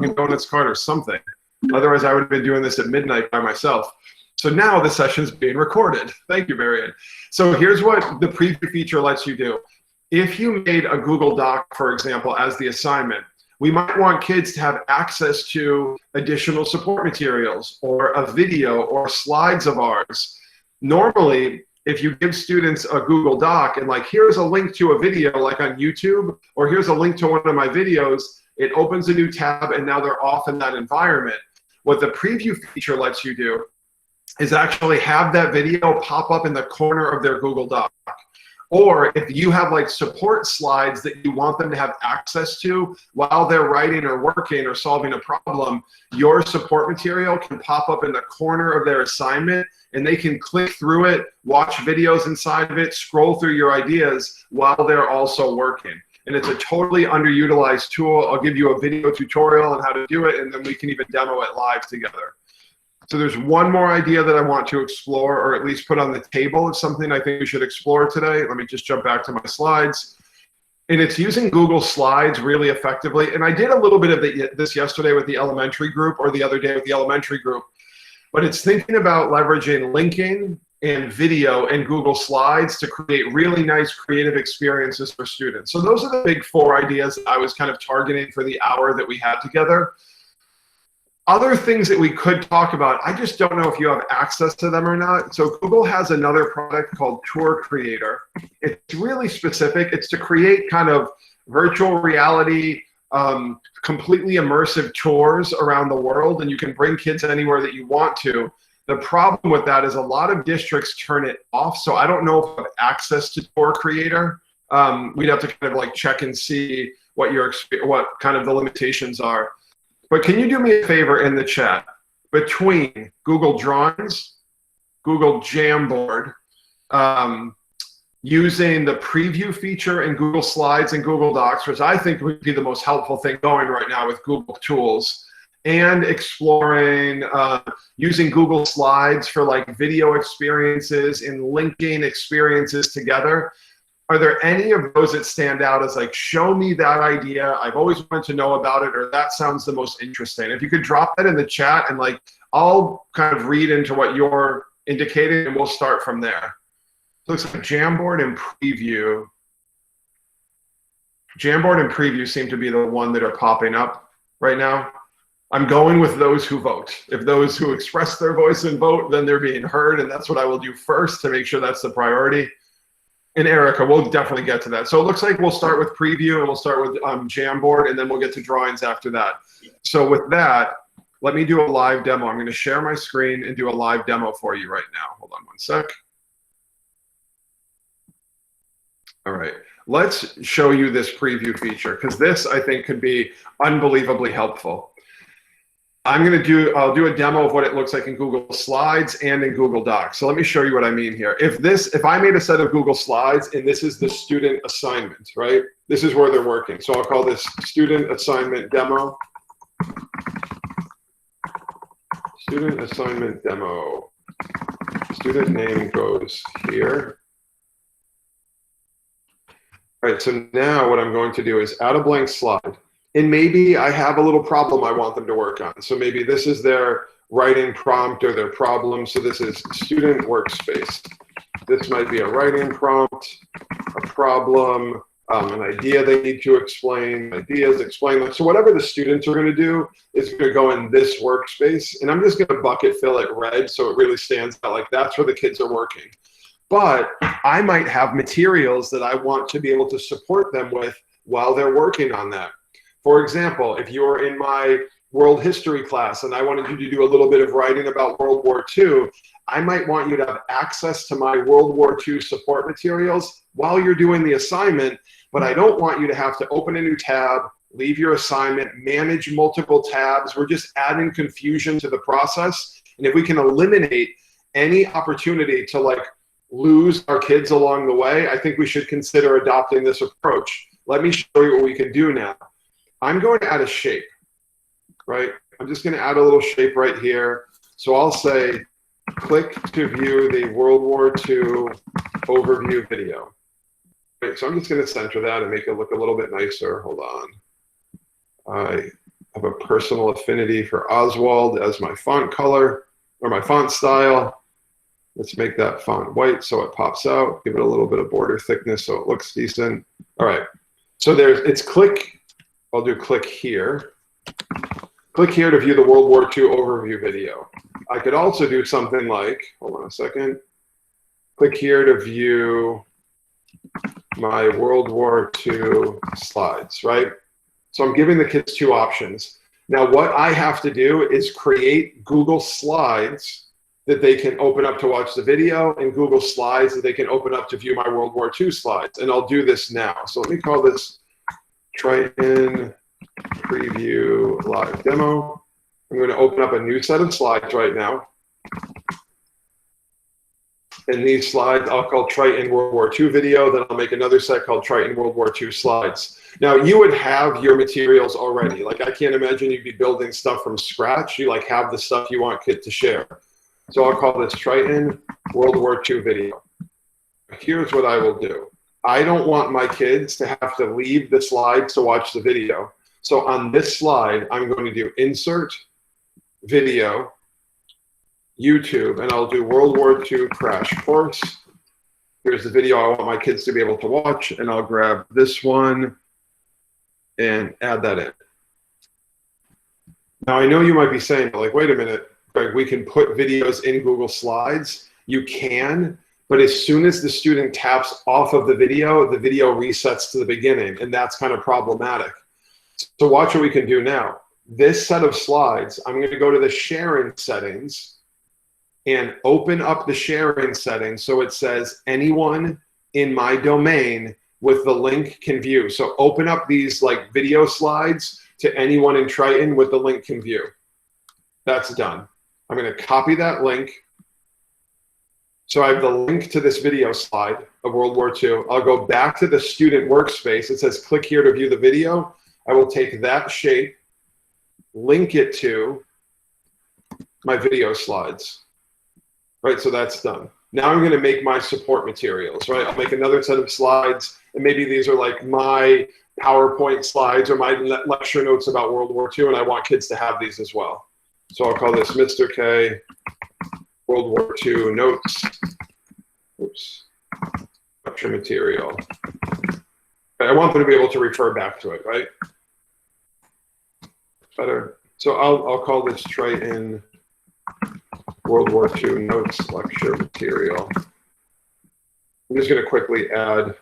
a donuts cart or something. Otherwise, I would have been doing this at midnight by myself. So now the session's being recorded. Thank you, Marian. So here's what the preview feature lets you do. If you made a Google Doc, for example, as the assignment, we might want kids to have access to additional support materials or a video or slides of ours. Normally, if you give students a Google Doc and like, here's a link to a video like on YouTube, or here's a link to one of my videos, it opens a new tab and now they're off in that environment. What the preview feature lets you do is actually have that video pop up in the corner of their Google Doc. Or if you have like support slides that you want them to have access to while they're writing or working or solving a problem, your support material can pop up in the corner of their assignment and they can click through it, watch videos inside of it, scroll through your ideas while they're also working. And it's a totally underutilized tool. I'll give you a video tutorial on how to do it, and then we can even demo it live together. So there's one more idea that I want to explore, or at least put on the table of something I think we should explore today. Let me just jump back to my slides. And it's using Google Slides really effectively. And I did a little bit of this yesterday with the elementary group, or the other day with the elementary group. But it's thinking about leveraging linking and video and Google Slides to create really nice creative experiences for students. So those are the big 4 ideas that I was kind of targeting for the hour that we had together. Other things that we could talk about, I just don't know if you have access to them or not. So Google has another product called Tour Creator. It's really specific. It's to create kind of virtual reality, completely immersive tours around the world, and you can bring kids anywhere that you want to. The problem with that is a lot of districts turn it off, so I don't know if I have access to Tour Creator. We'd have to kind of like check and see what kind of the limitations are. But can you do me a favor in the chat? Between Google Drawings, Google Jamboard, using the preview feature in Google Slides and Google Docs, which I think would be the most helpful thing going right now with Google Tools, and exploring using Google Slides for like video experiences and linking experiences together. Are there any of those that stand out as like, show me that idea, I've always wanted to know about it, or that sounds the most interesting? If you could drop that in the chat, and like, I'll kind of read into what you're indicating and we'll start from there. So it looks like Jamboard and Preview. Jamboard and Preview seem to be the one that are popping up right now. I'm going with those who vote. If those who express their voice and vote, then they're being heard, and that's what I will do first to make sure that's the priority. And Erica, we'll definitely get to that. So it looks like we'll start with Preview and we'll start with Jamboard, and then we'll get to Drawings after that. So with that, let me do a live demo. I'm going to share my screen and do a live demo for you right now. Hold on one sec. All right, let's show you this preview feature, because this, I think, could be unbelievably helpful. I'll do a demo of what it looks like in Google Slides and in Google Docs. So let me show you what I mean here. If I made a set of Google Slides and this is the student assignment, right? This is where they're working. So I'll call this student assignment demo. Student assignment demo. Student name goes here. All right, so now what I'm going to do is add a blank slide. And maybe I have a little problem I want them to work on. So maybe this is their writing prompt or their problem. So this is student workspace. This might be a writing prompt, a problem, an idea they need to explain, ideas, explain them. So whatever the students are going to do is going to go in this workspace. And I'm just going to bucket fill it red so it really stands out, like that's where the kids are working. But I might have materials that I want to be able to support them with while they're working on that. For example, if you were in my world history class and I wanted you to do a little bit of writing about World War II, I might want you to have access to my World War II support materials while you're doing the assignment, but I don't want you to have to open a new tab, leave your assignment, manage multiple tabs. We're just adding confusion to the process. And if we can eliminate any opportunity to like lose our kids along the way, I think we should consider adopting this approach. Let me show you what we can do now. I'm going to add a shape, right? I'm just going to add a little shape right here. So I'll say, click to view the World War II overview video. Right, so I'm just going to center that and make it look a little bit nicer. Hold on. have a personal affinity for Oswald as my font color or my font style. Let's make that font white so it pops out. Give it a little bit of border thickness so it looks decent. All right. So it's click. I'll do click here. Click here to view the World War II overview video. I could also do something like, hold on a second. Click here to view my World War II slides, right? So I'm giving the kids two options. Now what I have to do is create Google Slides that they can open up to watch the video and Google Slides that they can open up to view my World War II slides. And I'll do this now. So let me call this Triton Preview Live Demo. I'm going to open up a new set of slides right now. And these slides I'll call Triton World War II video. Then I'll make another set called Triton World War II slides. Now you would have your materials already. Like I can't imagine you'd be building stuff from scratch. You like have the stuff you want kids to share. So I'll call this Triton World War II video. Here's what I will do. I don't want my kids to have to leave the slides to watch the video. So on this slide, I'm going to do Insert, Video, YouTube, and I'll do World War II Crash Course. Here's the video I want my kids to be able to watch, and I'll grab this one and add that in. Now, I know you might be saying, like, wait a minute, Greg, we can put videos in Google Slides. You can, but as soon as the student taps off of the video resets to the beginning, and that's kind of problematic. So watch what we can do now. This set of slides, I'm going to go to the sharing settings and open up the sharing settings so it says anyone in my domain with the link can view. So open up these like video slides to anyone in Triton with the link can view. That's done. I'm going to copy that link. So I have the link to this video slide of World War II. I'll go back to the student workspace. It says click here to view the video. I will take that shape, link it to my video slides. Right, so that's done. Now I'm going to make my support materials, right? I'll make another set of slides, and maybe these are like my PowerPoint slides or my lecture notes about World War II, and I want kids to have these as well. So I'll call this Mr. K World War II Notes, oops, lecture material. I want them to be able to refer back to it, right? Better. So I'll call this Triton World War II Notes Lecture Material. I'm just going to quickly add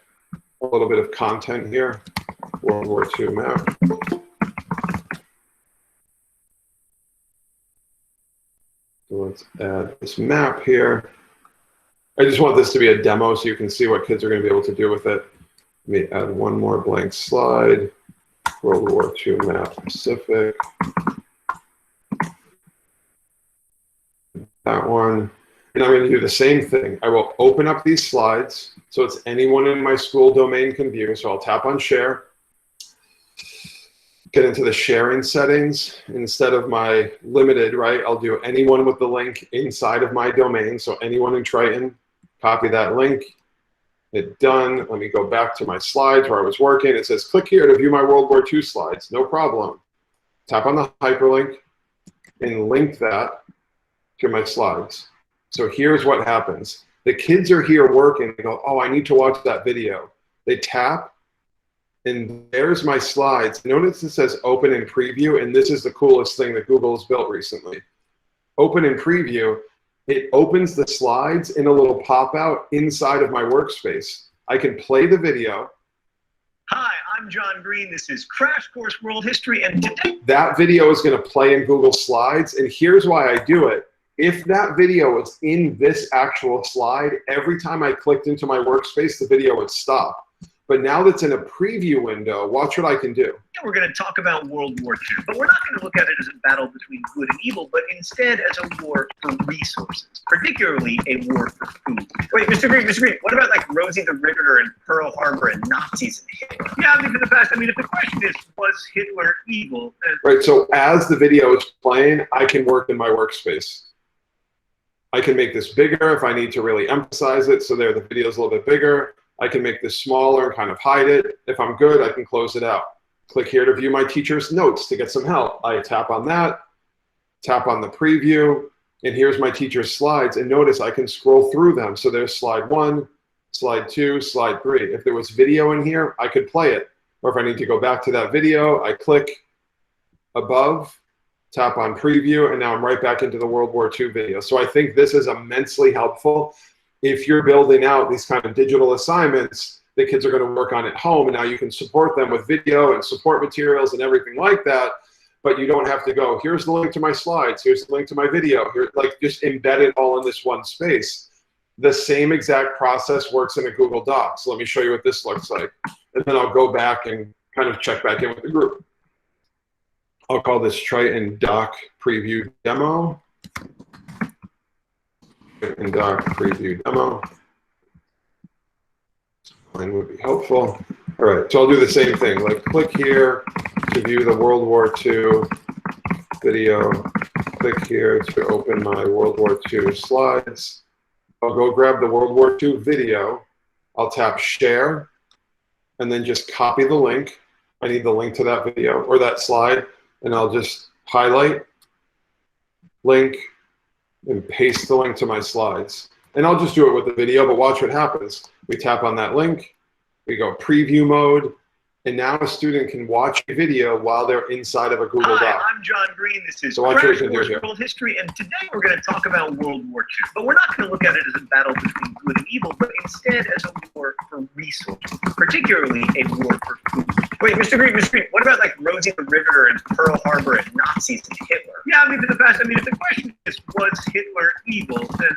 a little bit of content here. World War II map. So let's add this map here. I just want this to be a demo so you can see what kids are going to be able to do with it. Let me add one more blank slide. World War II map Pacific. That one. And I'm going to do the same thing. I will open up these slides so it's anyone in my school domain can view. So I'll tap on share. Get into the sharing settings. Instead of my limited, right, I'll do anyone with the link inside of my domain. So anyone in Triton, copy that link. Hit done. Let me go back to my slides where I was working. It says click here to view my World War II slides. No problem. Tap on the hyperlink and link that to my slides. So here's what happens. The kids are here working. They go, oh, I need to watch that video. They tap. And there's my slides. Notice it says open in preview, and this is the coolest thing that Google has built recently. Open in preview, it opens the slides in a little pop-out inside of my workspace. I can play the video. Hi, I'm John Green. This is Crash Course World History, and today that video is going to play in Google Slides, and here's why I do it. If that video was in this actual slide, every time I clicked into my workspace, the video would stop. But now that's in a preview window, watch what I can do. we're going to talk about World War II, but we're not going to look at it as a battle between good and evil, but instead as a war for resources, particularly a war for food. Wait, Mr. Green, what about like Rosie the Riveter and Pearl Harbor and Nazis and Hitler? Yeah, I mean, for the past, if the question is, was Hitler evil? Right, so as the video is playing, I can work in my workspace. I can make this bigger if I need to really emphasize it, so there the video is a little bit bigger. I can make this smaller and kind of hide it. If I'm good, I can close it out. Click here to view my teacher's notes to get some help. I tap on that, tap on the preview, and here's my teacher's slides. And notice I can scroll through them. So there's slide 1, slide 2, slide 3. If there was video in here, I could play it. Or if I need to go back to that video, I click above, tap on preview, and now I'm right back into the World War II video. So I think this is immensely helpful if you're building out these kind of digital assignments that kids are going to work on at home, and now you can support them with video and support materials and everything like that, but you don't have to go, here's the link to my slides, here's the link to my video, here, like just embed it all in this one space. The same exact process works in a Google Docs. Let me show you what this looks like. And then I'll go back and kind of check back in with the group. I'll call this Triton Doc Preview Demo. Triton Doc Preview Demo. Mine would be helpful. All right, so I'll do the same thing. Like click here to view the World War II video. Click here to open my World War II slides. I'll go grab the World War II video. I'll tap share and then just copy the link. I need the link to that video or that slide, and I'll just highlight, link, and paste the link to my slides. And I'll just do it with the video, but watch what happens. We tap on that link, we go preview mode, and now a student can watch a video while they're inside of a Google Doc. Hi, I'm John Green. This is Crash Course World History, and today we're going to talk about World War II. But we're not going to look at it as a battle between good and evil, but instead as a war for resources, particularly a war for food. Wait, Mr. Green, what about like Rosie the Riveter and Pearl Harbor and Nazis and Hitler? Yeah, I mean, if the question is, was Hitler evil, then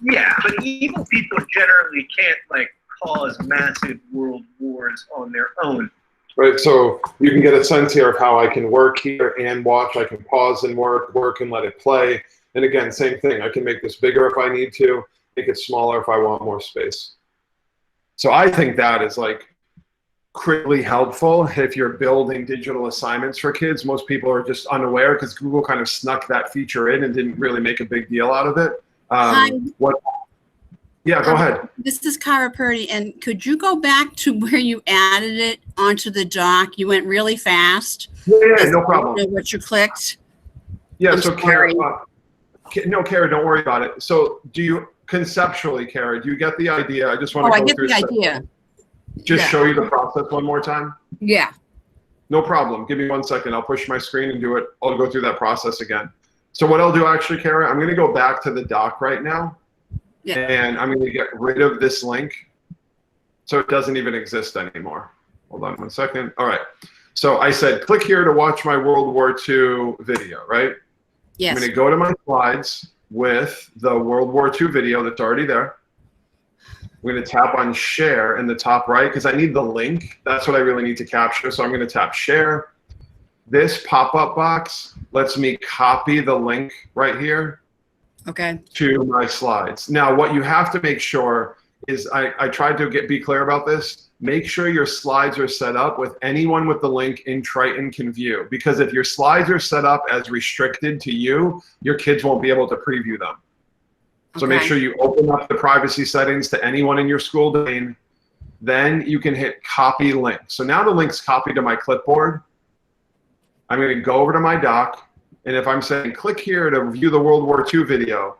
yeah, but evil people generally can't like cause massive world wars on their own. Right, so you can get a sense here of how I can work here and watch. I can pause and work and let it play. And again, same thing. I can make this bigger if I need to, make it smaller if I want more space. So I think that is like critically helpful if you're building digital assignments for kids. Most people are just unaware because Google kind of snuck that feature in and didn't really make a big deal out of it. Yeah, go ahead. This is Cara Purdy, and could you go back to where you added it onto the doc? You went really fast. Yeah, no problem. You know what you clicked? Yeah, so Kara, no, Kara, don't worry about it. So do you, conceptually, Kara, do you get the idea? I just want to go through I get the idea. Just show you the process one more time? Yeah. No problem. Give me 1 second. I'll push my screen and do it. I'll go through that process again. So what I'll do actually, Kara, I'm going to go back to the doc right now. Yeah. And I'm going to get rid of this link so it doesn't even exist anymore. Hold on 1 second. All right. So I said, click here to watch my World War II video, right? Yes. I'm going to go to my slides with the World War II video that's already there. I'm going to tap on share in the top right because I need the link. That's what I really need to capture. So I'm going to tap share. This pop-up box lets me copy the link right here. Okay. To my slides. Now, what you have to make sure is, I tried to be clear about this, make sure your slides are set up with anyone with the link in Triton can view. Because if your slides are set up as restricted to you, your kids won't be able to preview them. So make sure you open up the privacy settings to anyone in your school domain. Then you can hit copy link. So now the link's copied to my clipboard. I'm going to go over to my doc. And if I'm saying, click here to view the World War II video,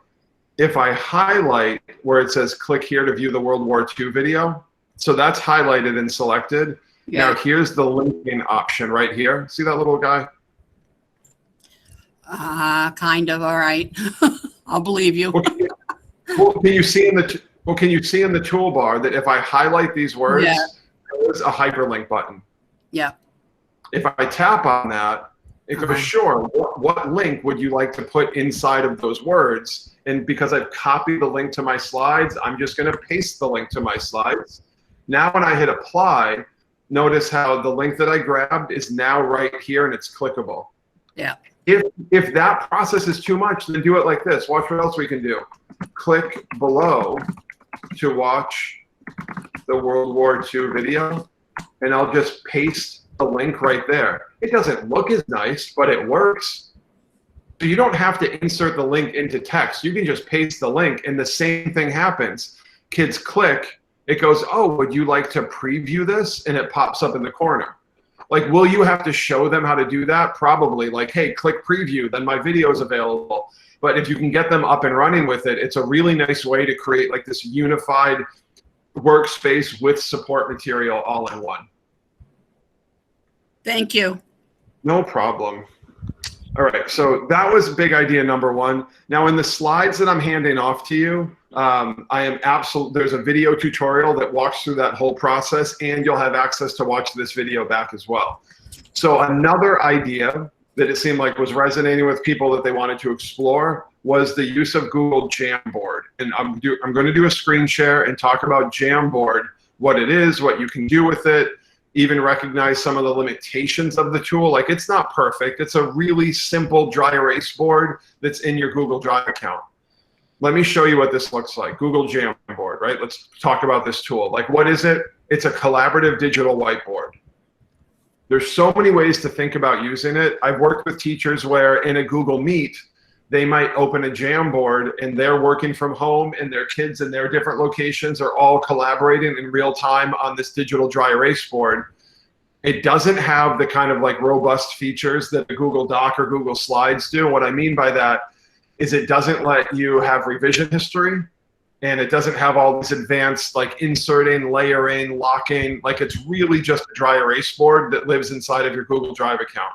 if I highlight where it says, click here to view the World War II video, so that's highlighted and selected. Yeah. Now here's the linking option right here. See that little guy? Kind of, all right. I'll believe you. Can you see in the toolbar that if I highlight these words, there's a hyperlink button? Yeah. If I tap on that, it goes, sure, what link would you like to put inside of those words? And because I've copied the link to my slides, I'm just going to paste the link to my slides. Now when I hit apply, notice how the link that I grabbed is now right here and it's clickable. Yeah. If that process is too much, then do it like this. Watch what else we can do. Click below to watch the World War II video, and I'll just paste the link right there. It doesn't look as nice, but it works. So you don't have to insert the link into text. You can just paste the link and the same thing happens. Kids click, it goes, oh, would you like to preview this? And it pops up in the corner. Like, will you have to show them how to do that? Probably. Like, hey, click preview, then my video is available. But if you can get them up and running with it, it's a really nice way to create like this unified workspace with support material all in one. Thank you. No problem. All right, so that was big idea number one. Now in the slides that I'm handing off to you, there's a video tutorial that walks through that whole process, and you'll have access to watch this video back as well. So another idea that it seemed like was resonating with people that they wanted to explore was the use of Google Jamboard. And I'm going to do a screen share and talk about Jamboard, what it is, what you can do with it, even recognize some of the limitations of the tool. Like, it's not perfect. It's a really simple dry erase board that's in your Google Drive account. Let me show you what this looks like. Google Jamboard, right? Let's talk about this tool. Like, what is it? It's a collaborative digital whiteboard. There's so many ways to think about using it. I've worked with teachers where in a Google Meet, they might open a Jamboard and they're working from home and their kids in their different locations are all collaborating in real time on this digital dry erase board. It doesn't have the kind of like robust features that the Google Doc or Google Slides do. What I mean by that is it doesn't let you have revision history, and it doesn't have all these advanced like inserting, layering, locking. Like, it's really just a dry erase board that lives inside of your Google Drive account.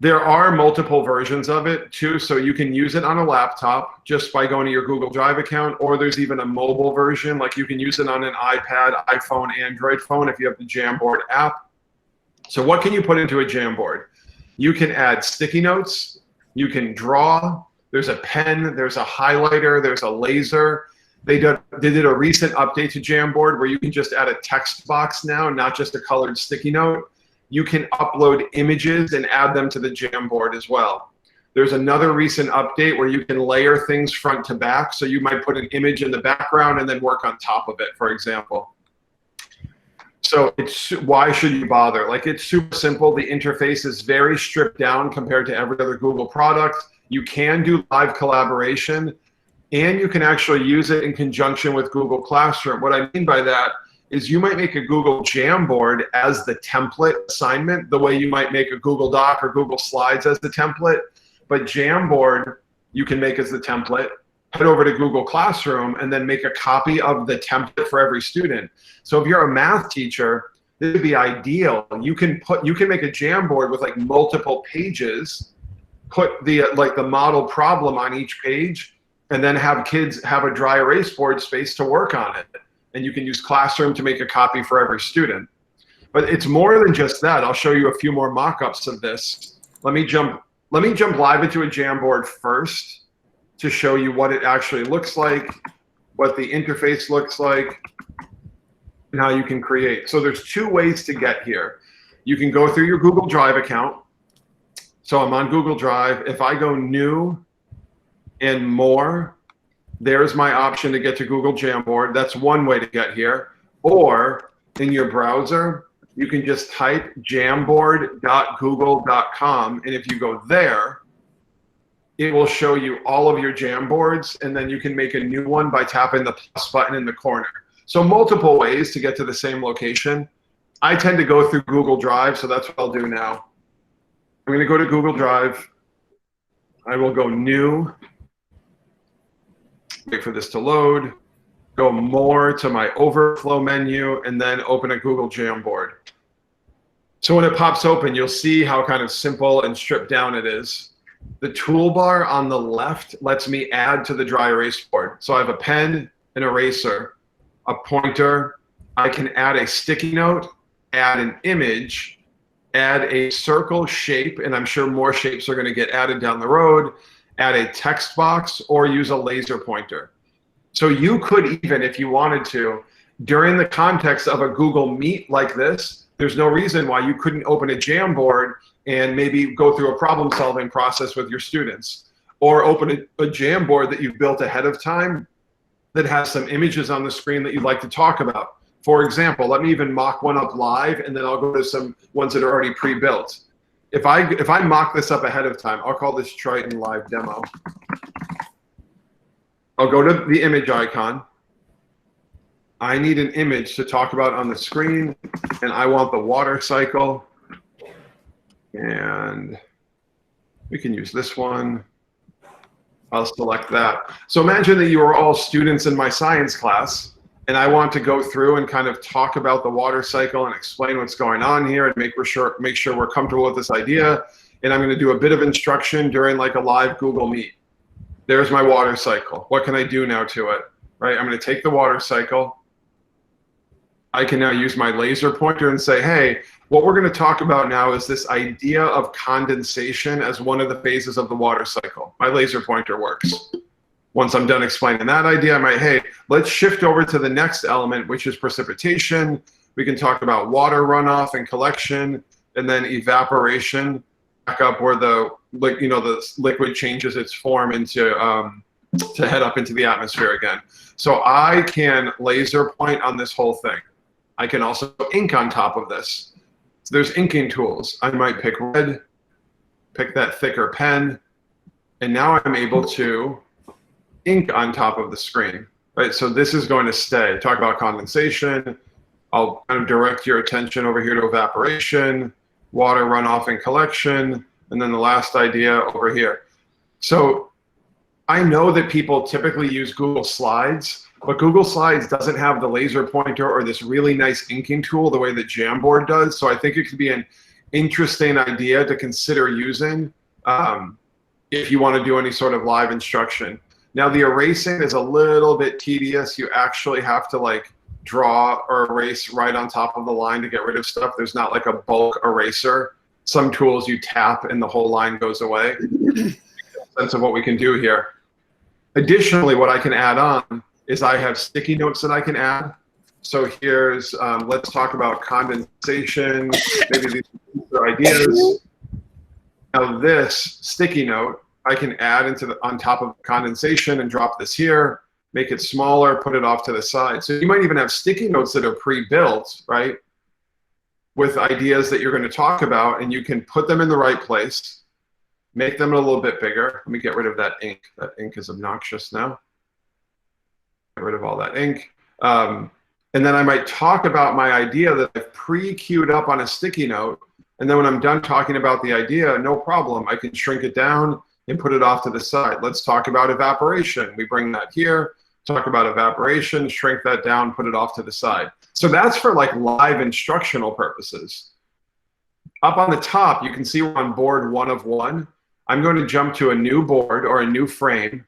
There are multiple versions of it too, so you can use it on a laptop just by going to your Google Drive account, or there's even a mobile version. Like, you can use it on an iPad, iPhone, Android phone if you have the Jamboard app. So what can you put into a Jamboard? You can add sticky notes, you can draw, there's a pen, there's a highlighter, there's a laser. They did a recent update to Jamboard where you can just add a text box now, not just a colored sticky note. You can upload images and add them to the Jamboard as well. There's another recent update where you can layer things front to back. So you might put an image in the background and then work on top of it, for example. So why should you bother? Like, it's super simple. The interface is very stripped down compared to every other Google product. You can do live collaboration, and you can actually use it in conjunction with Google Classroom. What I mean by that is you might make a Google Jamboard as the template assignment, the way you might make a Google Doc or Google Slides as the template. But Jamboard, you can make as the template, head over to Google Classroom, and then make a copy of the template for every student. So if you're a math teacher, this would be ideal. You can make a Jamboard with like multiple pages, put the model problem on each page, and then have kids have a dry erase board space to work on it. And you can use Classroom to make a copy for every student. But it's more than just that. I'll show you a few more mock-ups of this. Let me jump live into a Jamboard first to show you what it actually looks like, what the interface looks like, and how you can create. So there's two ways to get here. You can go through your Google Drive account. So I'm on Google Drive. If I go New and More, there's my option to get to Google Jamboard. That's one way to get here. Or in your browser, you can just type jamboard.google.com. And if you go there, it will show you all of your Jamboards. And then you can make a new one by tapping the plus button in the corner. So multiple ways to get to the same location. I tend to go through Google Drive, so that's what I'll do now. I'm going to go to Google Drive. I will go New. Wait for this to load, go More to my overflow menu, and then open a Google Jamboard. So when it pops open, you'll see how kind of simple and stripped down it is. The toolbar on the left lets me add to the dry erase board. So I have a pen, an eraser, a pointer. I can add a sticky note, add an image, add a circle shape, and I'm sure more shapes are going to get added down the road, add a text box, or use a laser pointer. So you could even, if you wanted to, during the context of a Google Meet like this, there's no reason why you couldn't open a Jamboard and maybe go through a problem-solving process with your students, or open a Jamboard that you've built ahead of time that has some images on the screen that you'd like to talk about. For example, let me even mock one up live, and then I'll go to some ones that are already pre-built. If I mock this up ahead of time, I'll call this Triton Live Demo. I'll go to the image icon. I need an image to talk about on the screen, and I want the water cycle. And we can use this one. I'll select that. So imagine that you are all students in my science class, and I want to go through and kind of talk about the water cycle and explain what's going on here and make sure we're comfortable with this idea. And I'm going to do a bit of instruction during like a live Google Meet. There's my water cycle. What can I do now to it? Right? I'm going to take the water cycle. I can now use my laser pointer and say, hey, what we're going to talk about now is this idea of condensation as one of the phases of the water cycle. My laser pointer works. Once I'm done explaining that idea, I might, hey, let's shift over to the next element, which is precipitation. We can talk about water runoff and collection, and then evaporation, back up where the liquid changes its form into to head up into the atmosphere again. So I can laser point on this whole thing. I can also ink on top of this. So there's inking tools. I might pick red, pick that thicker pen, and now I'm able to ink on top of the screen, right? So this is going to stay. Talk about condensation. I'll kind of direct your attention over here to evaporation, water runoff and collection, and then the last idea over here. So I know that people typically use Google Slides, but Google Slides doesn't have the laser pointer or this really nice inking tool the way that Jamboard does. So I think it could be an interesting idea to consider using if you want to do any sort of live instruction. Now the erasing is a little bit tedious. You actually have to like draw or erase right on top of the line to get rid of stuff. There's not like a bulk eraser. Some tools you tap and the whole line goes away. Sense of what we can do here. Additionally, what I can add on is I have sticky notes that I can add. So here's, let's talk about condensation, maybe these are ideas. Now this sticky note, I can add on top of condensation and drop this here, make it smaller, put it off to the side. So you might even have sticky notes that are pre-built, right? With ideas that you're going to talk about, and you can put them in the right place, make them a little bit bigger. Let me get rid of that ink. That ink is obnoxious now. Get rid of all that ink. And then I might talk about my idea that I've pre-queued up on a sticky note. And then when I'm done talking about the idea, no problem. I can shrink it down and put it off to the side. Let's talk about evaporation. We bring that here, talk about evaporation, shrink that down, put it off to the side. So that's for like live instructional purposes. Up on the top, you can see we're on board 1 of 1. I'm going to jump to a new board or a new frame.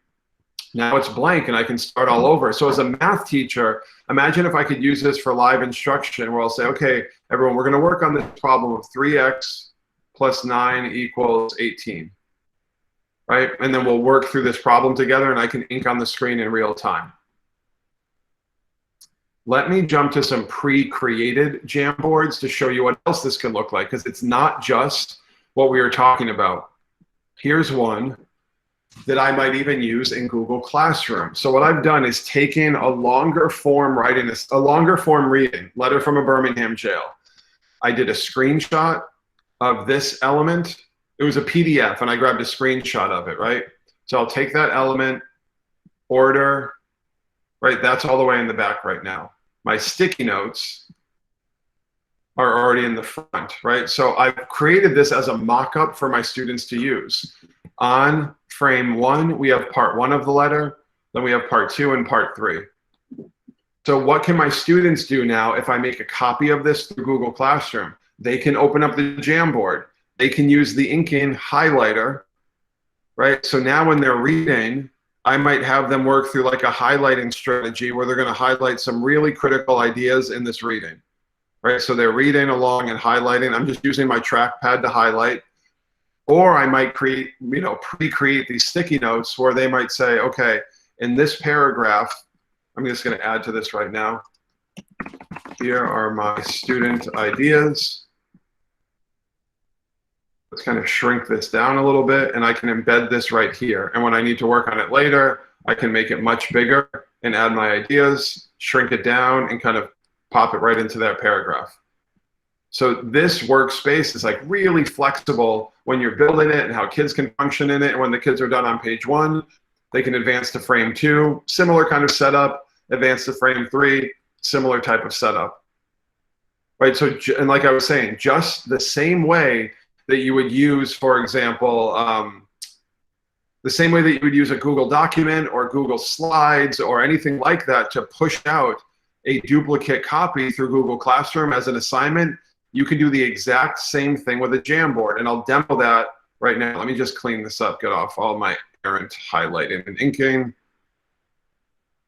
Now it's blank and I can start all over. So as a math teacher, imagine if I could use this for live instruction where I'll say, okay, everyone, we're going to work on this problem of 3x plus 9 equals 18. Right? And then we'll work through this problem together and I can ink on the screen in real time. Let me jump to some pre-created Jamboards to show you what else this can look like, because it's not just what we were talking about. Here's one that I might even use in Google Classroom. So what I've done is taken a longer form reading, letter from a Birmingham jail. I did a screenshot of this element. It was a PDF and I grabbed a screenshot of it, right? So I'll take that element, order, right? That's all the way in the back right now. My sticky notes are already in the front, right? So I've created this as a mock-up for my students to use. On frame 1, we have part 1 of the letter, then we have part 2 and part 3. So what can my students do now if I make a copy of this through Google Classroom? They can open up the Jamboard. They can use the inking highlighter, right? So now when they're reading, I might have them work through like a highlighting strategy where they're going to highlight some really critical ideas in this reading, right? So they're reading along and highlighting. I'm just using my trackpad to highlight. Or I might create, pre-create these sticky notes where they might say, okay, in this paragraph, I'm just going to add to this right now. Here are my student ideas. Let's kind of shrink this down a little bit, and I can embed this right here. And when I need to work on it later, I can make it much bigger and add my ideas, shrink it down, and kind of pop it right into that paragraph. So this workspace is like really flexible when you're building it and how kids can function in it. And when the kids are done on page 1, they can advance to frame 2, similar kind of setup, advance to frame 3, similar type of setup, right? So, and like I was saying, just the same way that you would use, for example, the same way that you would use a Google document or Google Slides or anything like that to push out a duplicate copy through Google Classroom as an assignment, you can do the exact same thing with a Jamboard. And I'll demo that right now. Let me just clean this up, get off all my errant highlighting and inking.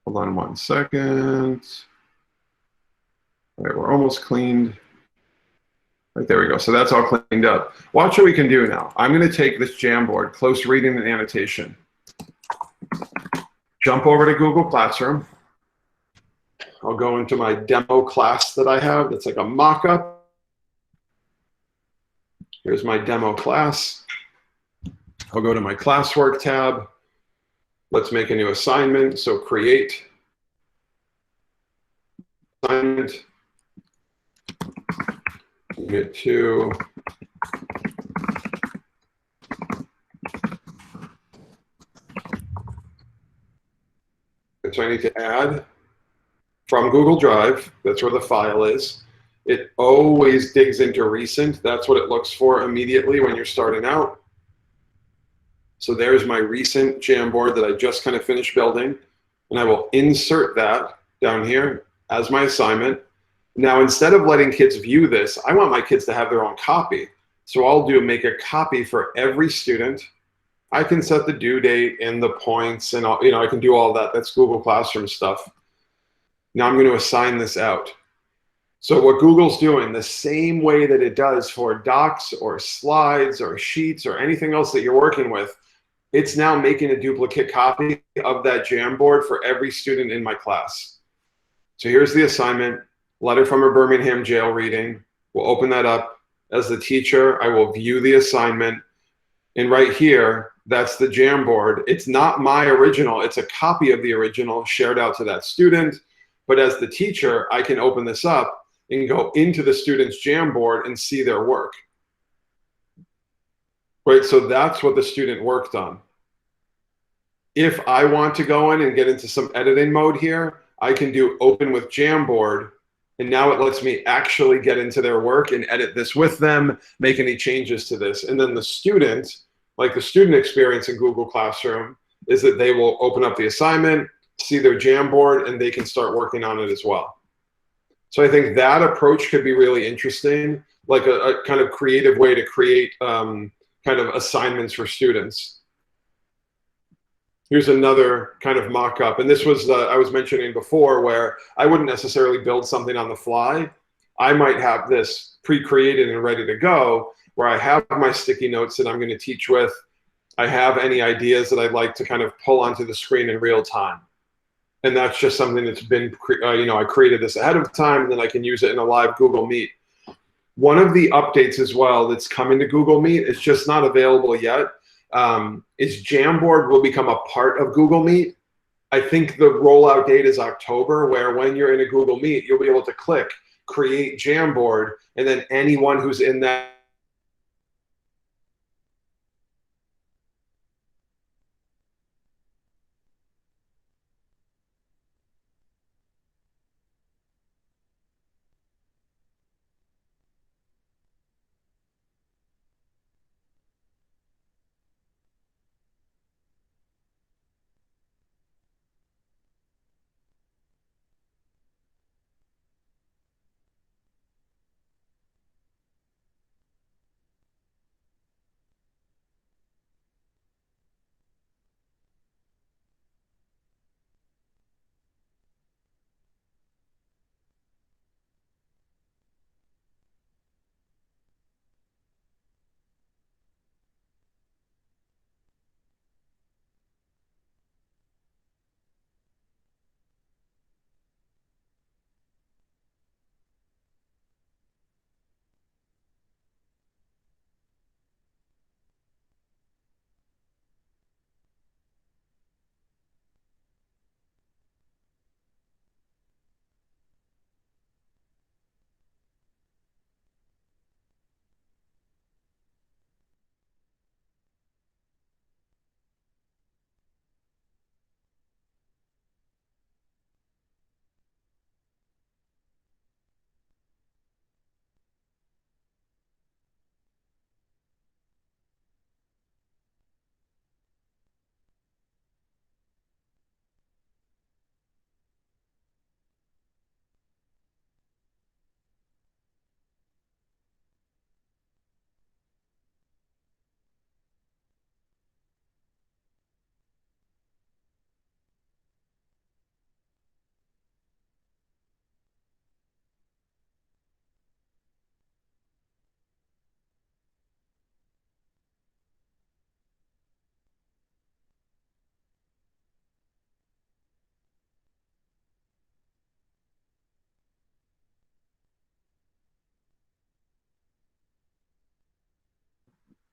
Hold on 1 second. All right, we're almost cleaned. Right, there we go. So that's all cleaned up. Watch what we can do now. I'm going to take this Jamboard, close reading and annotation, jump over to Google Classroom. I'll go into my demo class that I have. That's like a mock-up. Here's my demo class. I'll go to my classwork tab. Let's make a new assignment. So create assignment. Unit 2. So I need to add from Google Drive. That's where the file is. It always digs into recent. That's what it looks for immediately when you're starting out. So there's my recent Jamboard that I just kind of finished building. And I will insert that down here as my assignment. Now, instead of letting kids view this, I want my kids to have their own copy. So I'll make a copy for every student. I can set the due date and the points, and I can do all that. That's Google Classroom stuff. Now I'm going to assign this out. So what Google's doing, the same way that it does for docs or slides or sheets or anything else that you're working with, it's now making a duplicate copy of that Jamboard for every student in my class. So here's the assignment. Letter from a Birmingham jail reading. We'll open that up. As the teacher, I will view the assignment. And right here, that's the Jamboard. It's not my original. It's a copy of the original shared out to that student. But as the teacher, I can open this up and go into the student's Jamboard and see their work. Right, so that's what the student worked on. If I want to go in and get into some editing mode here, I can do open with Jamboard. And now it lets me actually get into their work and edit this with them, make any changes to this. And then the student, like the student experience in Google Classroom, is that they will open up the assignment, see their Jamboard, and they can start working on it as well. So I think that approach could be really interesting, like a kind of creative way to create kind of assignments for students. Here's another kind of mock-up. And this was, I was mentioning before, where I wouldn't necessarily build something on the fly. I might have this pre-created and ready to go, where I have my sticky notes that I'm going to teach with. I have any ideas that I'd like to kind of pull onto the screen in real time. And that's just something that's been, I created this ahead of time, and then I can use it in a live Google Meet. One of the updates as well that's coming to Google Meet, it's just not available yet, is Jamboard will become a part of Google Meet. I think the rollout date is October, where when you're in a Google Meet, you'll be able to click create Jamboard, and then anyone who's in that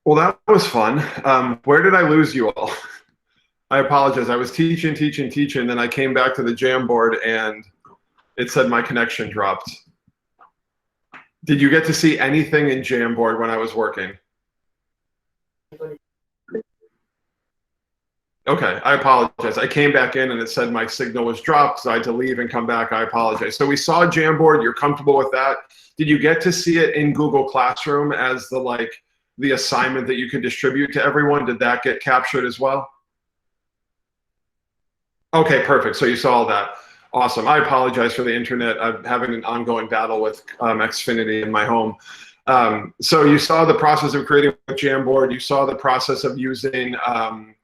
Well, that was fun. Where did I lose you all? I apologize. I was teaching, then I came back to the Jamboard and it said my connection dropped. Did you get to see anything in Jamboard when I was working? Okay, I apologize. I came back in and it said my signal was dropped, so I had to leave and come back. I apologize. So we saw Jamboard. You're comfortable with that. Did you get to see it in Google Classroom as the assignment that you could distribute to everyone? Did that get captured as well? Okay, perfect. So you saw all that. Awesome. I apologize for the internet. I'm having an ongoing battle with Xfinity in my home. So you saw the process of creating a Jamboard. You saw the process of using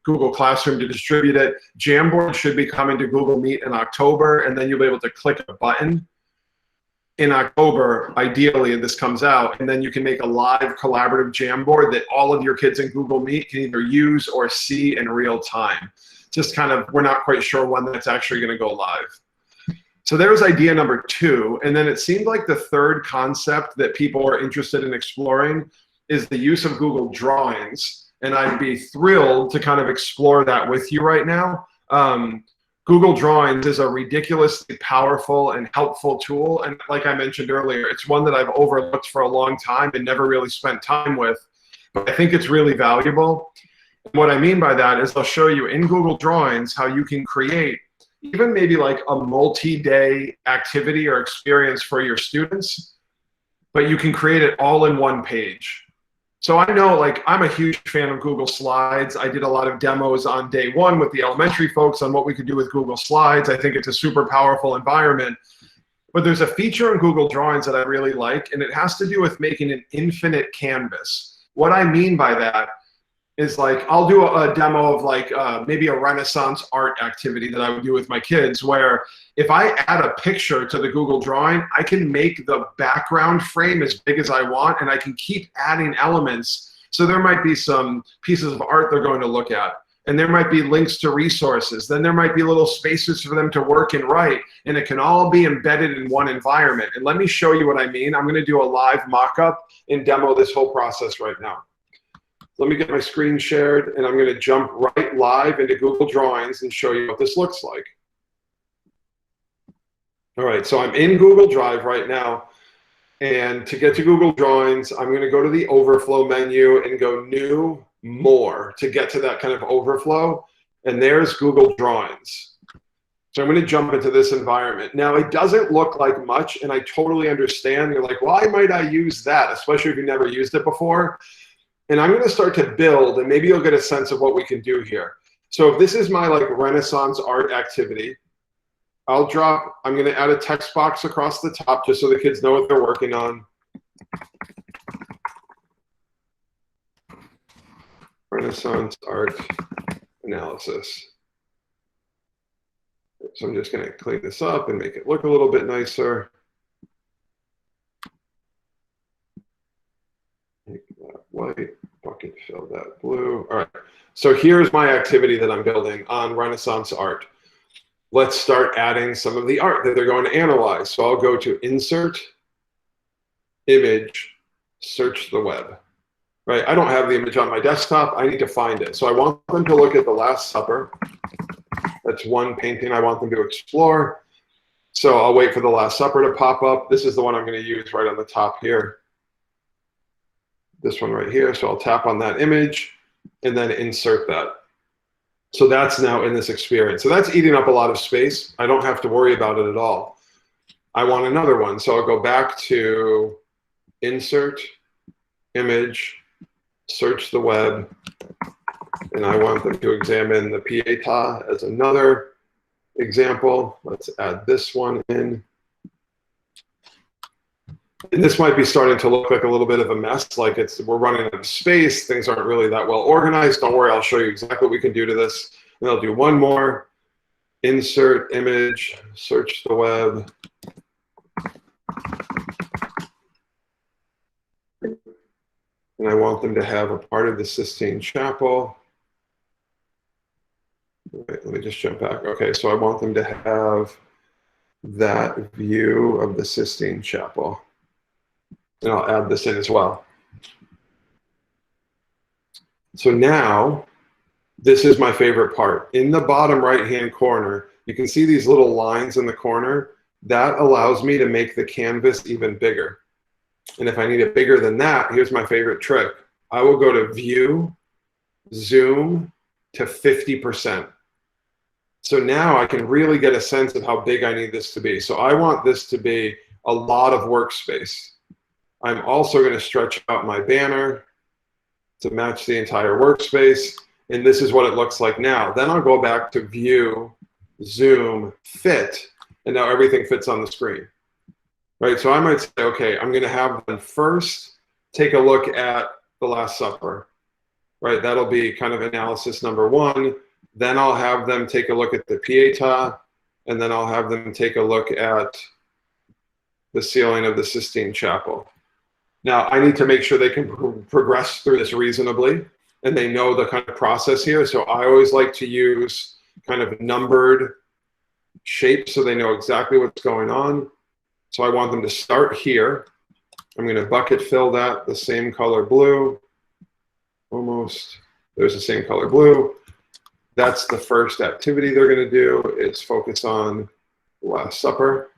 Google Classroom to distribute it. Jamboard should be coming to Google Meet in October, and then you'll be able to click a button in October, ideally, and this comes out, and then you can make a live collaborative Jamboard that all of your kids in Google Meet can either use or see in real time. Just kind of, we're not quite sure when that's actually going to go live. So there was idea number 2, and then it seemed like the third concept that people are interested in exploring is the use of Google Drawings, and I'd be thrilled to kind of explore that with you right now. Google Drawings is a ridiculously powerful and helpful tool, and like I mentioned earlier, it's one that I've overlooked for a long time and never really spent time with, but I think it's really valuable. And what I mean by that is I'll show you in Google Drawings how you can create even maybe like a multi-day activity or experience for your students, but you can create it all in one page. So I know, like, I'm a huge fan of Google Slides. I did a lot of demos on day 1 with the elementary folks on what we could do with Google Slides. I think it's a super powerful environment. But there's a feature in Google Drawings that I really like, and it has to do with making an infinite canvas. What I mean by that is, like, I'll do a demo of like maybe a Renaissance art activity that I would do with my kids, where if I add a picture to the Google drawing, I can make the background frame as big as I want, and I can keep adding elements. So there might be some pieces of art they're going to look at, and there might be links to resources. Then there might be little spaces for them to work and write, and it can all be embedded in one environment. And let me show you what I mean. I'm going to do a live mock-up and demo this whole process right now. Let me get my screen shared, and I'm going to jump right live into Google Drawings and show you what this looks like. All right, so I'm in Google Drive right now, and to get to Google Drawings, I'm going to go to the overflow menu and go New, More to get to that kind of overflow, and there's Google Drawings. So I'm going to jump into this environment. Now, it doesn't look like much, and I totally understand. You're like, why might I use that, especially if you've never used it before? And I'm going to start to build, and maybe you'll get a sense of what we can do here. So if this is my like Renaissance art activity, I'm going to add a text box across the top just so the kids know what they're working on. Renaissance art analysis. So I'm just going to clean this up and make it look a little bit nicer. Make that white, bucket fill that blue. All right, so here's my activity that I'm building on Renaissance art. Let's start adding some of the art that they're going to analyze. So I'll go to Insert, Image, Search the Web. Right, I don't have the image on my desktop. I need to find it. So I want them to look at The Last Supper. That's one painting I want them to explore. So I'll wait for The Last Supper to pop up. This is the one I'm going to use right on the top here. This one right here. So I'll tap on that image and then insert that. So that's now in this experience. So that's eating up a lot of space. I don't have to worry about it at all. I want another one. So I'll go back to Insert, Image, Search the Web, and I want them to examine the Pietà as another example. Let's add this one in. And this might be starting to look like a little bit of a mess, like we're running out of space, things aren't really that well organized. Don't worry, I'll show you exactly what we can do to this. And I'll do one more. Insert image, search the web. And I want them to have a part of the Sistine Chapel. Wait, let me just jump back. Okay, so I want them to have that view of the Sistine Chapel. And I'll add this in as well. So now, this is my favorite part. In the bottom right-hand corner, you can see these little lines in the corner. That allows me to make the canvas even bigger. And if I need it bigger than that, here's my favorite trick. I will go to View, Zoom to 50%. So now I can really get a sense of how big I need this to be. So I want this to be a lot of workspace. I'm also going to stretch out my banner to match the entire workspace. And this is what it looks like now. Then I'll go back to View, Zoom, Fit, and now everything fits on the screen. Right, so I might say, okay, I'm going to have them first take a look at the Last Supper. Right, that'll be kind of analysis number one. Then I'll have them take a look at the Pietà, and then I'll have them take a look at the ceiling of the Sistine Chapel. Now, I need to make sure they can progress through this reasonably, and they know the kind of process here. So I always like to use kind of numbered shapes so they know exactly what's going on. So I want them to start here. I'm going to bucket fill that the same color blue. Almost. There's the same color blue. That's the first activity they're going to do, is focus on the Last Supper.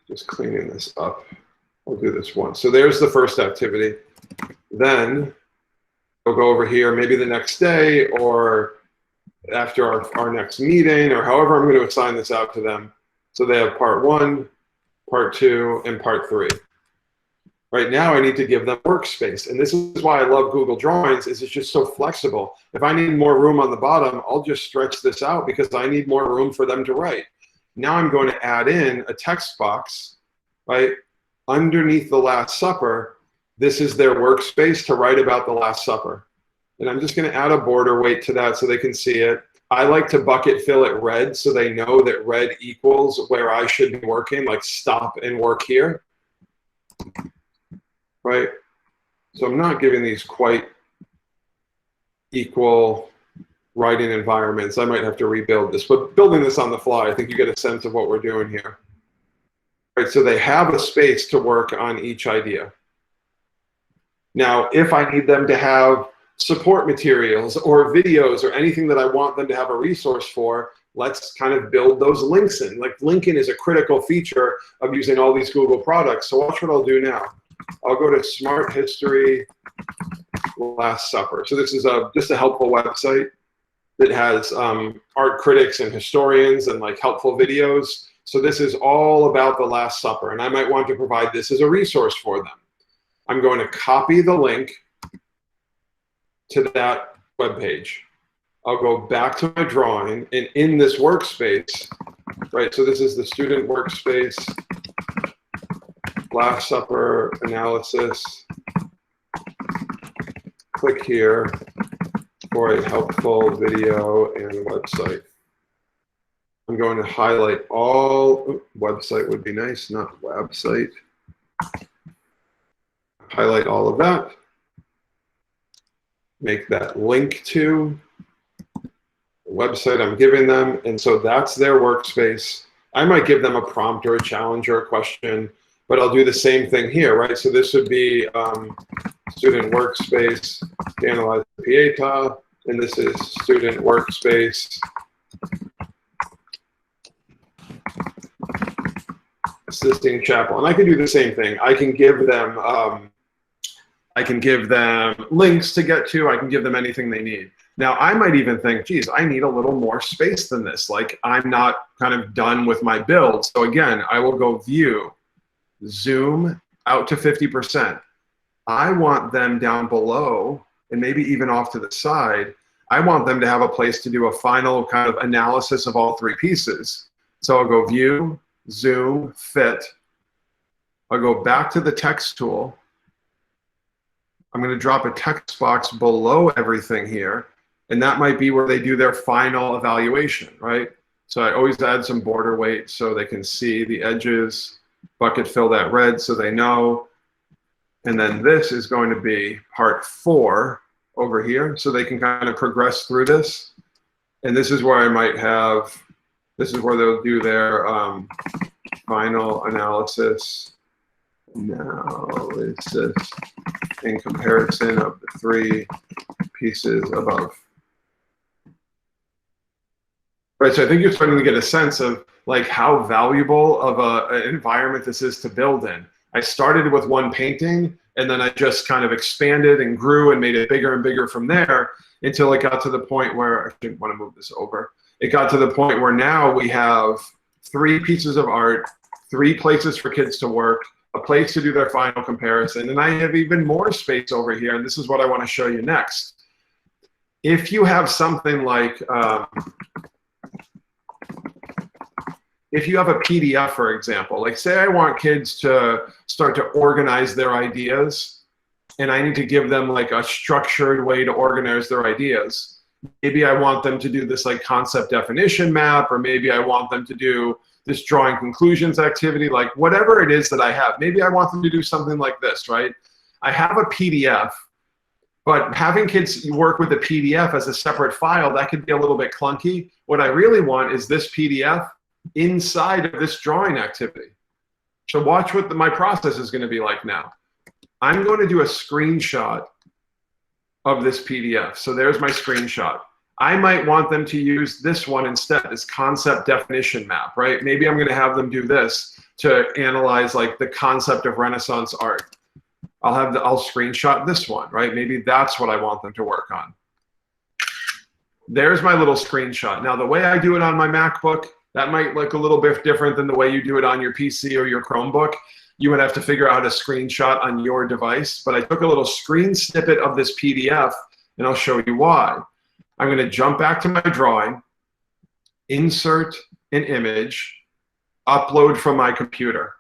Just cleaning this up. I'll do this once. So there's the first activity. Then we'll go over here maybe the next day or after our next meeting, or however I'm going to assign this out to them. So they have part 1, part 2, and part 3. Right now I need to give them workspace. And this is why I love Google Drawings, is it's just so flexible. If I need more room on the bottom, I'll just stretch this out because I need more room for them to write. Now I'm going to add in a text box, right, underneath the Last Supper. This is their workspace to write about the Last Supper. And I'm just going to add a border weight to that so they can see it. I like to bucket fill it red so they know that red equals where I should be working, like stop and work here. Right? So I'm not giving these quite equal writing environments. I might have to rebuild this, but building this on the fly, I think you get a sense of what we're doing here. Right, so they have a space to work on each idea. Now, if I need them to have support materials or videos or anything that I want them to have a resource for, let's kind of build those links in. Like linking is a critical feature of using all these Google products. So watch what I'll do now. I'll go to Smart History Last Supper. So this is just a helpful website that has art critics and historians and like helpful videos. So this is all about the Last Supper, and I might want to provide this as a resource for them. I'm going to copy the link to that web page. I'll go back to my drawing, and in this workspace, right, so this is the student workspace, Last Supper analysis. Click here for a helpful video and website. I'm going to highlight all, website would be nice, not website. Highlight all of that. Make that link to the website I'm giving them. And so that's their workspace. I might give them a prompt or a challenge or a question, but I'll do the same thing here, right? So this would be student workspace to analyze the Pietà, and this is student workspace Sistine Chapel. And I can do the same thing. I can give them links to get to. I can give them anything they need. Now, I might even think, geez, I need a little more space than this. Like, I'm not kind of done with my build. So again, I will go View, Zoom out to 50%. I want them down below, and maybe even off to the side, I want them to have a place to do a final kind of analysis of all three pieces. So I'll go View, Zoom, Fit. I'll go back to the text tool. I'm going to drop a text box below everything here, and that might be where they do their final evaluation, right? So I always add some border weight so they can see the edges, bucket fill that red so they know. And then this is going to be part 4 over here, so they can kind of progress through this. And this is where I might have, this is where they'll do their final analysis now is this in comparison of the 3 pieces above. Right, so I think you're starting to get a sense of like how valuable of an environment this is to build in. I started with one painting, and then I just kind of expanded and grew and made it bigger and bigger from there until it got to the point where, I didn't want to move this over. It got to the point where now we have 3 pieces of art, 3 places for kids to work, a place to do their final comparison, and I have even more space over here, and this is what I want to show you next. If you have something like, if you have a PDF, for example, like say I want kids to start to organize their ideas, and I need to give them like a structured way to organize their ideas. Maybe I want them to do this like concept definition map, or maybe I want them to do this drawing conclusions activity, like whatever it is that I have. Maybe I want them to do something like this, right? I have a PDF, but having kids work with the PDF as a separate file, that could be a little bit clunky. What I really want is this PDF inside of this drawing activity. So watch what my process is going to be like now. I'm going to do a screenshot of this PDF. So there's my screenshot. I might want them to use this one instead, this concept definition map, right? Maybe I'm going to have them do this to analyze like the concept of Renaissance art. I'll screenshot this one, right? Maybe that's what I want them to work on. There's my little screenshot. Now, the way I do it on my MacBook, that might look a little bit different than the way you do it on your PC or your Chromebook. You would have to figure out how to screenshot on your device. But I took a little screen snippet of this PDF, and I'll show you why. I'm going to jump back to my drawing, insert an image, upload from my computer.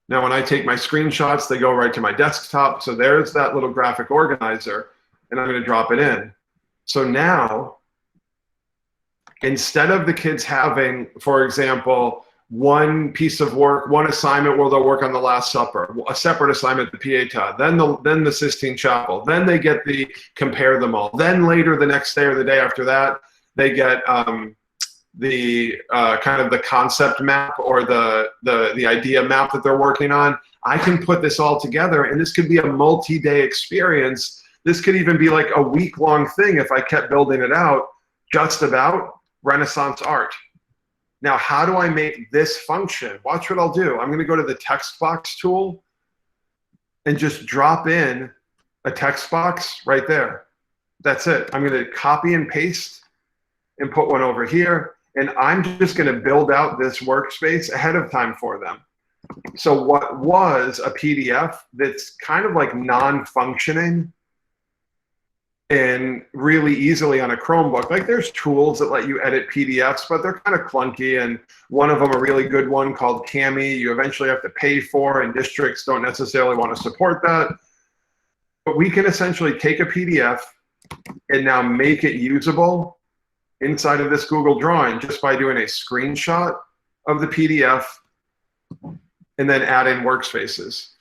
Now, when I take my screenshots, they go right to my desktop. So there's that little graphic organizer, and I'm going to drop it in. So now, instead of the kids having, for example, one piece of work, one assignment where they'll work on the Last Supper, a separate assignment, the Pietà, then the Sistine Chapel, then they get the compare them all. Then later the next day or the day after that, they get the kind of the concept map or the idea map that they're working on. I can put this all together, and this could be a multi-day experience. This could even be like a week-long thing if I kept building it out just about Renaissance art. Now, how do I make this function? Watch what I'll do. I'm going to go to the text box tool and just drop in a text box right there. That's it. I'm going to copy and paste and put one over here. And I'm just going to build out this workspace ahead of time for them. So what was a PDF that's kind of like non-functioning and really easily on a Chromebook, like there's tools that let you edit PDFs, but they're kind of clunky. And one of them, a really good one called Cami, you eventually have to pay for, and districts don't necessarily want to support that. But we can essentially take a PDF and now make it usable inside of this Google Drawing just by doing a screenshot of the PDF and then add in Workspaces.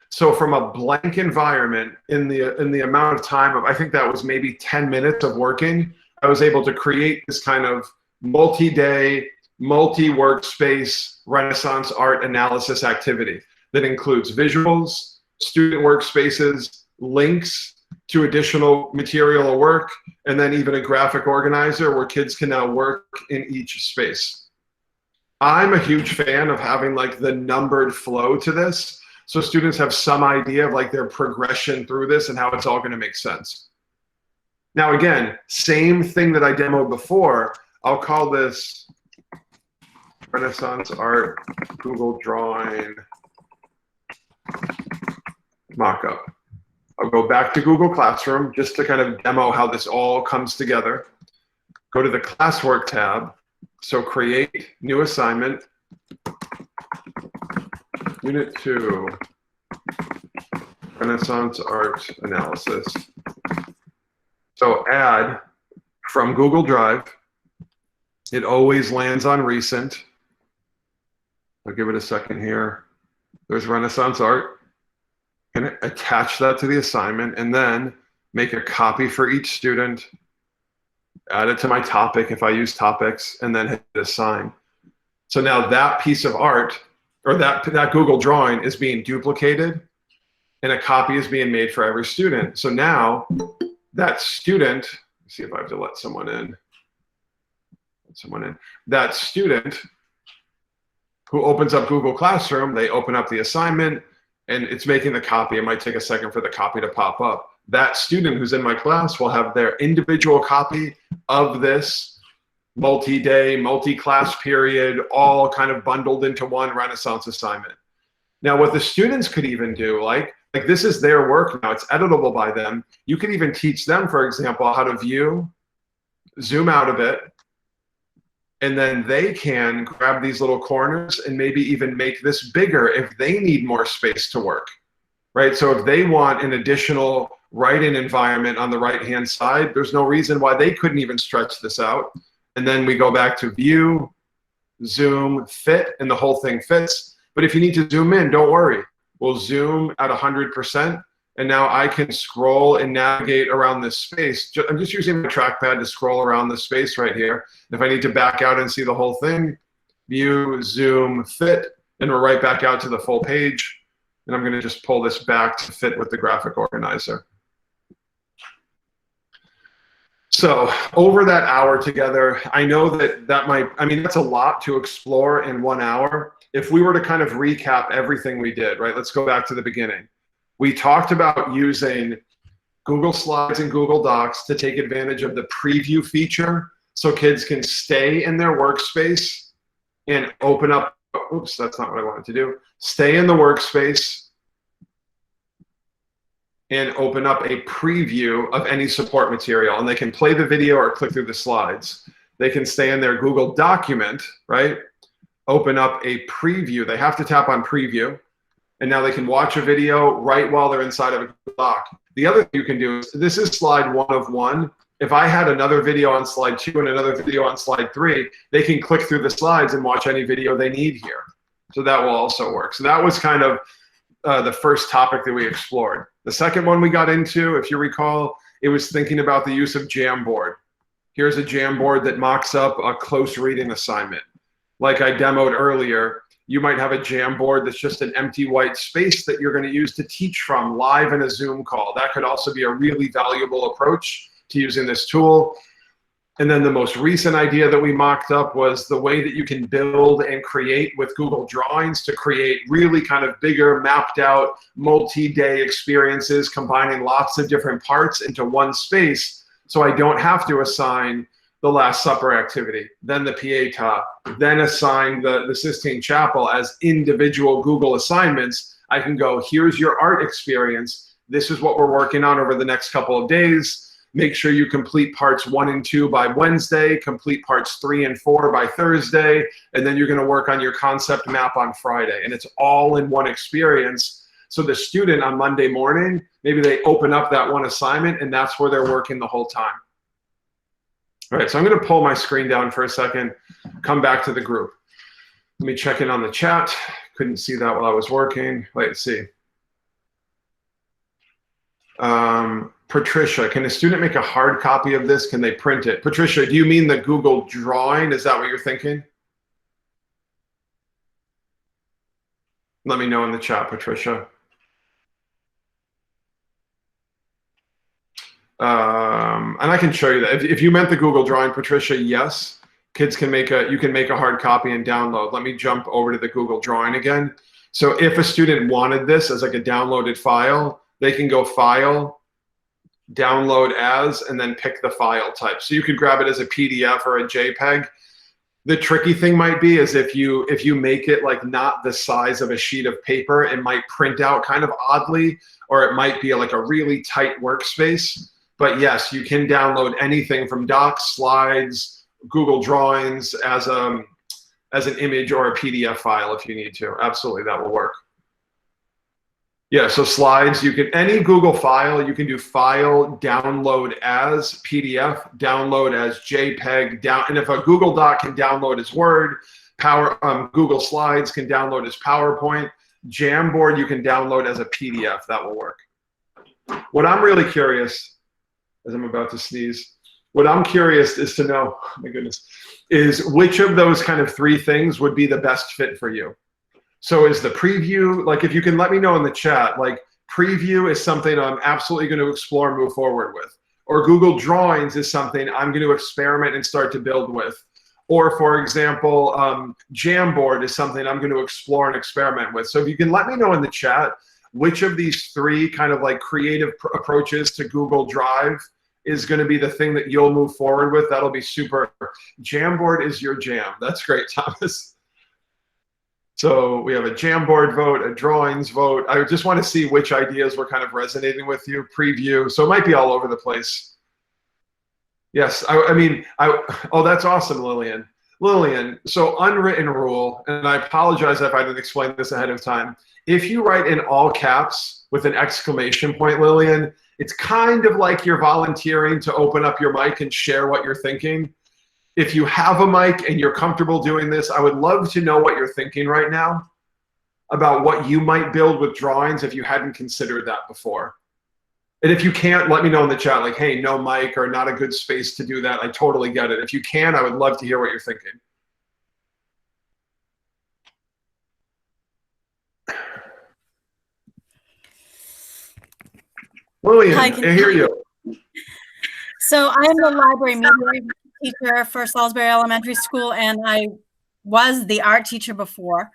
So from a blank environment, in the amount of time of, I think that was maybe 10 minutes of working, I was able to create this kind of multi-day, multi-workspace Renaissance art analysis activity that includes visuals, student workspaces, links to additional material or work, and then even a graphic organizer where kids can now work in each space. I'm a huge fan of having like the numbered flow to this, so students have some idea of like their progression through this and how it's all going to make sense. Now again, same thing that I demoed before. I'll call this Renaissance Art Google Drawing Mockup. I'll go back to Google Classroom just to kind of demo how this all comes together. Go to the Classwork tab. So create new assignment. Unit 2, Renaissance Art Analysis. So add from Google Drive. It always lands on recent. I'll give it a second here. There's Renaissance Art. And attach that to the assignment, and then make a copy for each student. Add it to my topic if I use topics, and then hit assign. So now that piece of art, or that Google drawing is being duplicated and a copy is being made for every student. So now that student, let's see if I have to let someone in. That student who opens up Google Classroom, they open up the assignment and it's making the copy. It might take a second for the copy to pop up. That student who's in my class will have their individual copy of this multi-day, multi-class period, all kind of bundled into one Renaissance assignment. Now, what the students could even do, like this is their work now, it's editable by them. You could even teach them, for example, how to view, zoom out of it, and then they can grab these little corners and maybe even make this bigger if they need more space to work, right? So if they want an additional write-in environment on the right-hand side, there's no reason why they couldn't even stretch this out. And then we go back to view, zoom, fit, and the whole thing fits. But if you need to zoom in, don't worry. We'll zoom at 100%. And now I can scroll and navigate around this space. I'm just using my trackpad to scroll around the space right here. If I need to back out and see the whole thing, view, zoom, fit, and we're right back out to the full page. And I'm gonna just pull this back to fit with the graphic organizer. So over that hour together, I know that might, I mean, that's a lot to explore in 1 hour. If we were to kind of recap everything we did, right? Let's go back to the beginning. We talked about using Google Slides and Google Docs to take advantage of the preview feature so kids can stay in their workspace and open up, oops, that's not what I wanted to do. Stay in the workspace and open up a preview of any support material. And they can play the video or click through the slides. They can stay in their Google document, right? Open up a preview. They have to tap on preview. And now they can watch a video right while they're inside of a Google Doc. The other thing you can do is, this is slide 1 of 1. If I had another video on slide 2 and another video on slide 3, they can click through the slides and watch any video they need here. So that will also work. So that was kind of the first topic that we explored. The second one we got into, if you recall, it was thinking about the use of Jamboard. Here's a Jamboard that mocks up a close reading assignment. Like I demoed earlier, you might have a Jamboard that's just an empty white space that you're going to use to teach from live in a Zoom call. That could also be a really valuable approach to using this tool. And then the most recent idea that we mocked up was the way that you can build and create with Google Drawings to create really kind of bigger, mapped out, multi-day experiences, combining lots of different parts into one space. So I don't have to assign the Last Supper activity, then the Pietà, then assign the Sistine Chapel as individual Google assignments. I can go, here's your art experience. This is what we're working on over the next couple of days. Make sure you complete parts 1 and 2 by Wednesday, complete parts 3 and 4 by Thursday, and then you're gonna work on your concept map on Friday. And it's all in one experience. So the student on Monday morning, maybe they open up that one assignment and that's where they're working the whole time. All right, so I'm going to pull my screen down for a second, come back to the group. Let me check in on the chat. Couldn't see that while I was working. Let's see. Patricia, can a student make a hard copy of this? Can they print it? Patricia, do you mean the Google drawing? Is that what you're thinking? Let me know in the chat, Patricia. And I can show you that. If you meant the Google drawing, Patricia, yes. Kids can make you can make a hard copy and download. Let me jump over to the Google drawing again. So if a student wanted this as like a downloaded file, they can go File, Download As, and then pick the file type. So you could grab it as a PDF or a JPEG. The tricky thing might be is if you make it like not the size of a sheet of paper, it might print out kind of oddly, or it might be like a really tight workspace. But yes, you can download anything from Docs, Slides, Google Drawings as an image or a PDF file if you need to. Absolutely, that will work. Yeah, so Slides, you can, any Google file, you can do File, Download As PDF, Download as JPEG, and if a Google Doc can download as Word, Google Slides can download as PowerPoint, Jamboard you can download as a PDF, that will work. What I'm really curious, as I'm about to sneeze, what I'm curious is to know, oh my goodness, is which of those kind of 3 things would be the best fit for you? So is the preview, like if you can let me know in the chat, like preview is something I'm absolutely going to explore and move forward with. Or Google Drawings is something I'm going to experiment and start to build with. Or for example, Jamboard is something I'm going to explore and experiment with. So if you can let me know in the chat which of these three kind of like creative approaches to Google Drive is going to be the thing that you'll move forward with, that'll be super. Jamboard is your jam. That's great, Thomas. So we have a Jamboard vote, a drawings vote. I just want to see which ideas were kind of resonating with you. Preview. So it might be all over the place. Yes, oh, that's awesome, Lillian. Lillian, so unwritten rule, and I apologize if I didn't explain this ahead of time. If you write in all caps with an exclamation point, Lillian, it's kind of like you're volunteering to open up your mic and share what you're thinking. If you have a mic and you're comfortable doing this, I would love to know what you're thinking right now about what you might build with drawings if you hadn't considered that before. And if you can't, let me know in the chat, like, hey, no mic or not a good space to do that. I totally get it. If you can, I would love to hear what you're thinking. Lillian, I hear you. So I am the library media teacher for Salisbury Elementary School, and I was the art teacher before.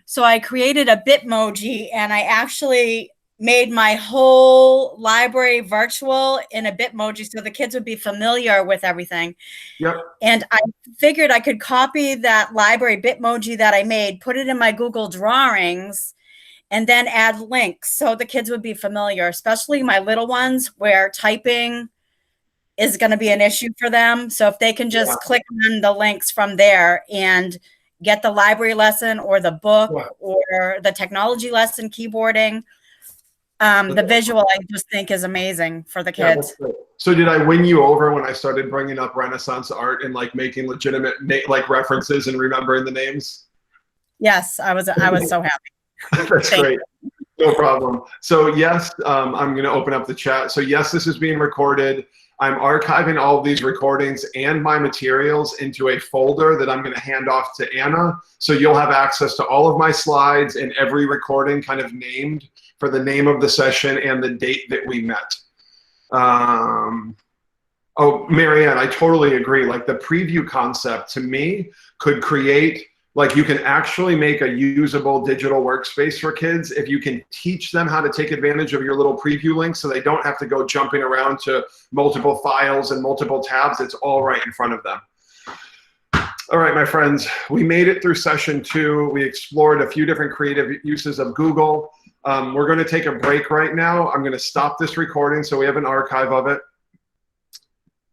So I created a Bitmoji, and I actually made my whole library virtual in a Bitmoji so the kids would be familiar with everything. Yep. And I figured I could copy that library Bitmoji that I made, put it in my Google Drawings, and then add links so the kids would be familiar, especially my little ones where typing is going to be an issue for them. So if they can just click on the links from there and get the library lesson or the book or the technology lesson, keyboarding, the visual, I just think, is amazing for the kids. So did I win you over when I started bringing up Renaissance art and like making legitimate like references and remembering the names? Yes, I was so happy. That's great. No problem. So yes, I'm going to open up the chat. So yes, this is being recorded. I'm archiving all of these recordings and my materials into a folder that I'm going to hand off to Anna. So you'll have access to all of my slides and every recording kind of named for the name of the session and the date that we met. Oh, Marianne, I totally agree. Like the preview concept to me could create, like you can actually make a usable digital workspace for kids if you can teach them how to take advantage of your little preview link so they don't have to go jumping around to multiple files and multiple tabs. It's all right in front of them. All right, my friends, we made it through session 2. We explored a few different creative uses of Google. We're going to take a break right now. I'm going to stop this recording so we have an archive of it.